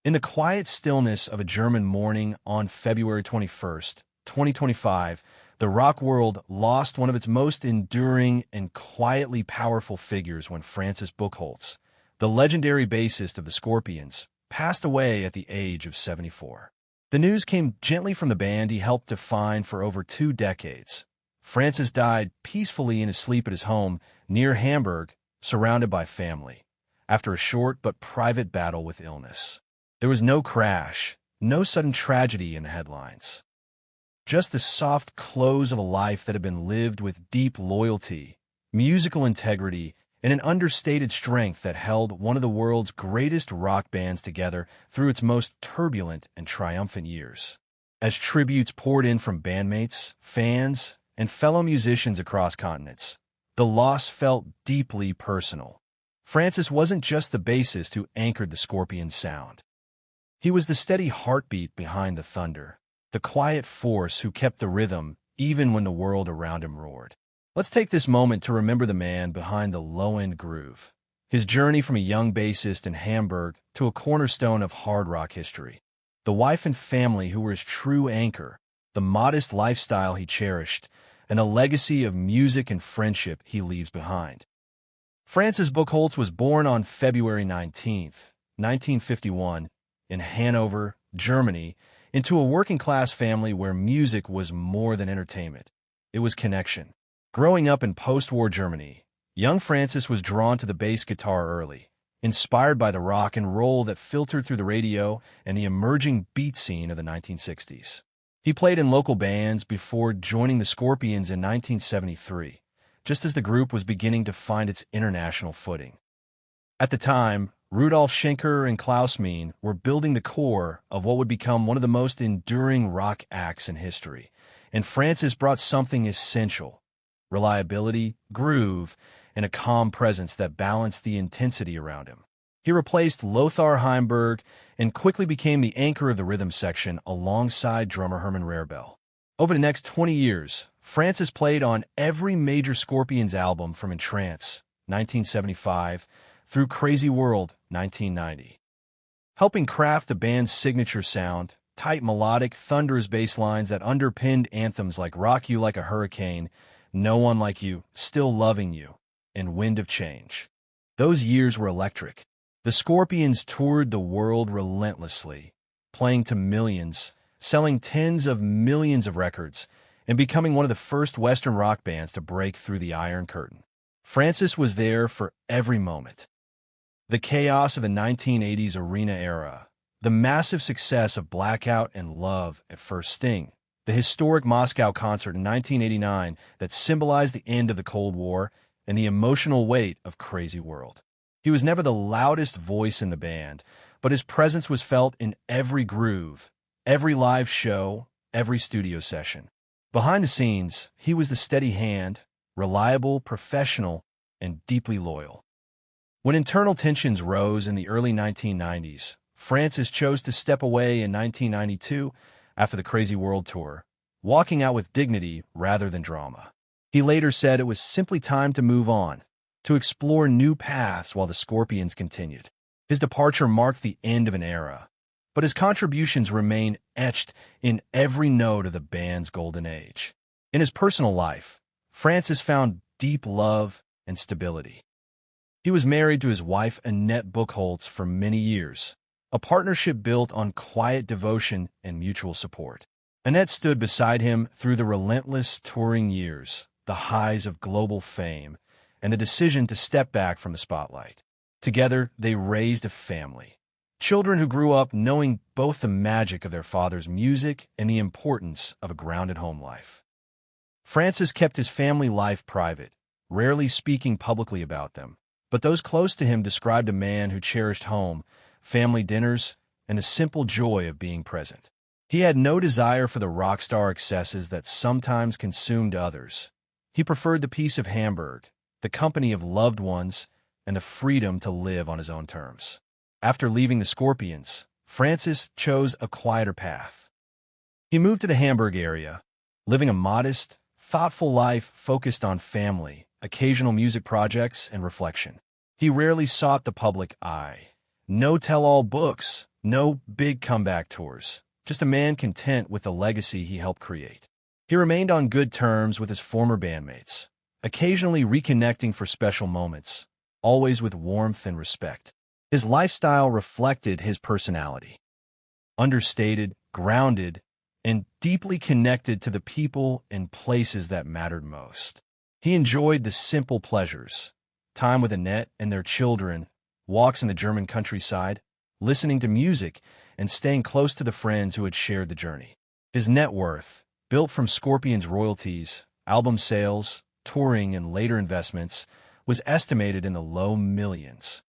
In the quiet stillness of a German morning on February 21st, 2025, the rock world lost one of its most enduring and quietly powerful figures when Francis Buchholz, the legendary bassist of the Scorpions, passed away at the age of 74. The news came gently from the band he helped define for over 2 decades. Francis died peacefully in his sleep at his home near Hamburg, surrounded by family, after a short but private battle with illness. There was no crash, no sudden tragedy in the headlines. Just the soft close of a life that had been lived with deep loyalty, musical integrity, and an understated strength that held one of the world's greatest rock bands together through its most turbulent and triumphant years. As tributes poured in from bandmates, fans, and fellow musicians across continents, the loss felt deeply personal. Francis wasn't just the bassist who anchored the Scorpions' sound. He was the steady heartbeat behind the thunder, the quiet force who kept the rhythm even when the world around him roared. Let's take this moment to remember the man behind the low-end groove, his journey from a young bassist in Hamburg to a cornerstone of hard rock history, the wife and family who were his true anchor, the modest lifestyle he cherished, and a legacy of music and friendship he leaves behind. Francis Buchholz was born on February 19, 1951, in Hanover, Germany, into a working-class family where music was more than entertainment. It was connection. Growing up in post-war Germany, young Francis was drawn to the bass guitar early, inspired by the rock and roll that filtered through the radio and the emerging beat scene of the 1960s. He played in local bands before joining the Scorpions in 1973, just as the group was beginning to find its international footing. At the time, Rudolf Schenker and Klaus Meine were building the core of what would become one of the most enduring rock acts in history, and Francis brought something essential: reliability, groove, and a calm presence that balanced the intensity around him. He replaced Lothar Heimberg and quickly became the anchor of the rhythm section alongside drummer Herman Rarebell. Over the next 20 years, Francis played on every major Scorpions album from Entrance, 1975, through Crazy World, 1990. Helping craft the band's signature sound, tight melodic, thunderous bass lines that underpinned anthems like Rock You Like a Hurricane, No One Like You, Still Loving You, and Wind of Change. Those years were electric. The Scorpions toured the world relentlessly, playing to millions, selling tens of millions of records, and becoming one of the first Western rock bands to break through the Iron Curtain. Francis was there for every moment. The chaos of the 1980s arena era, the massive success of Blackout and Love at First Sting, the historic Moscow concert in 1989 that symbolized the end of the Cold War, and the emotional weight of Crazy World. He was never the loudest voice in the band, but his presence was felt in every groove, every live show, every studio session. Behind the scenes, he was the steady hand, reliable, professional, and deeply loyal. When internal tensions rose in the early 1990s, Francis chose to step away in 1992 after the Crazy World Tour, walking out with dignity rather than drama. He later said it was simply time to move on, to explore new paths while the Scorpions continued. His departure marked the end of an era, but his contributions remain etched in every note of the band's golden age. In his personal life, Francis found deep love and stability. He was married to his wife Annette Buchholz for many years, a partnership built on quiet devotion and mutual support. Annette stood beside him through the relentless touring years, the highs of global fame, and the decision to step back from the spotlight. Together, they raised a family. Children who grew up knowing both the magic of their father's music and the importance of a grounded home life. Francis kept his family life private, rarely speaking publicly about them, but those close to him described a man who cherished home, family dinners, and the simple joy of being present. He had no desire for the rock star excesses that sometimes consumed others. He preferred the peace of Hamburg, the company of loved ones, and the freedom to live on his own terms. After leaving the Scorpions, Francis chose a quieter path. He moved to the Hamburg area, living a modest, thoughtful life focused on family, occasional music projects, and reflection. He rarely sought the public eye. No tell-all books, No big comeback tours, just a man content with the legacy he helped create. He remained on good terms with his former bandmates, occasionally reconnecting for special moments, always with warmth and respect. His lifestyle reflected his personality. Understated, grounded, and deeply connected to the people and places that mattered most. He enjoyed the simple pleasures, time with Annette and their children, walks in the German countryside, listening to music, and staying close to the friends who had shared the journey. His net worth, built from Scorpion's royalties, album sales, touring, and later investments, was estimated in the low millions.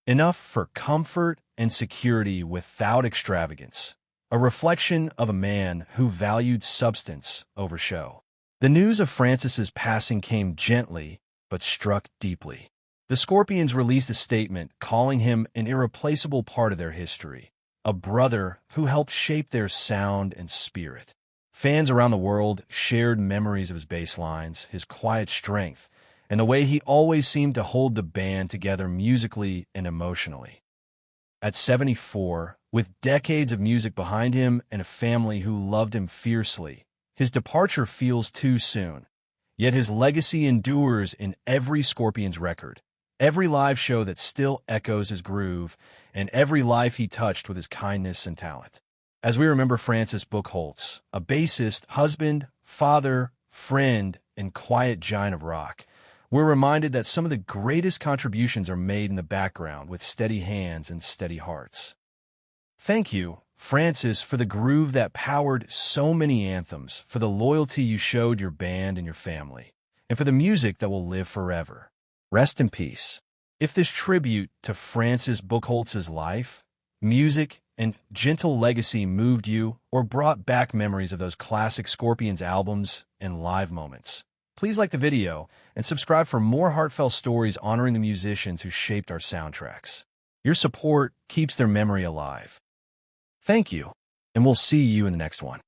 Enough for comfort and security without extravagance, a reflection of a man who valued substance over show. The news of Francis's passing came gently, but struck deeply. The Scorpions released a statement calling him an irreplaceable part of their history, a brother who helped shape their sound and spirit. Fans around the world shared memories of his bass lines, his quiet strength, and the way he always seemed to hold the band together musically and emotionally. At 74, with decades of music behind him and a family who loved him fiercely, his departure feels too soon. Yet his legacy endures in every Scorpions record, every live show that still echoes his groove, and every life he touched with his kindness and talent. As we remember Francis Buchholz, a bassist, husband, father, friend, and quiet giant of rock, we're reminded that some of the greatest contributions are made in the background with steady hands and steady hearts. Thank you, Francis, for the groove that powered so many anthems, for the loyalty you showed your band and your family, and for the music that will live forever. Rest in peace. If this tribute to Francis Buchholz's life, music, and gentle legacy moved you or brought back memories of those classic Scorpions albums and live moments, please like the video and subscribe for more heartfelt stories honoring the musicians who shaped our soundtracks. Your support keeps their memory alive. Thank you, and we'll see you in the next one.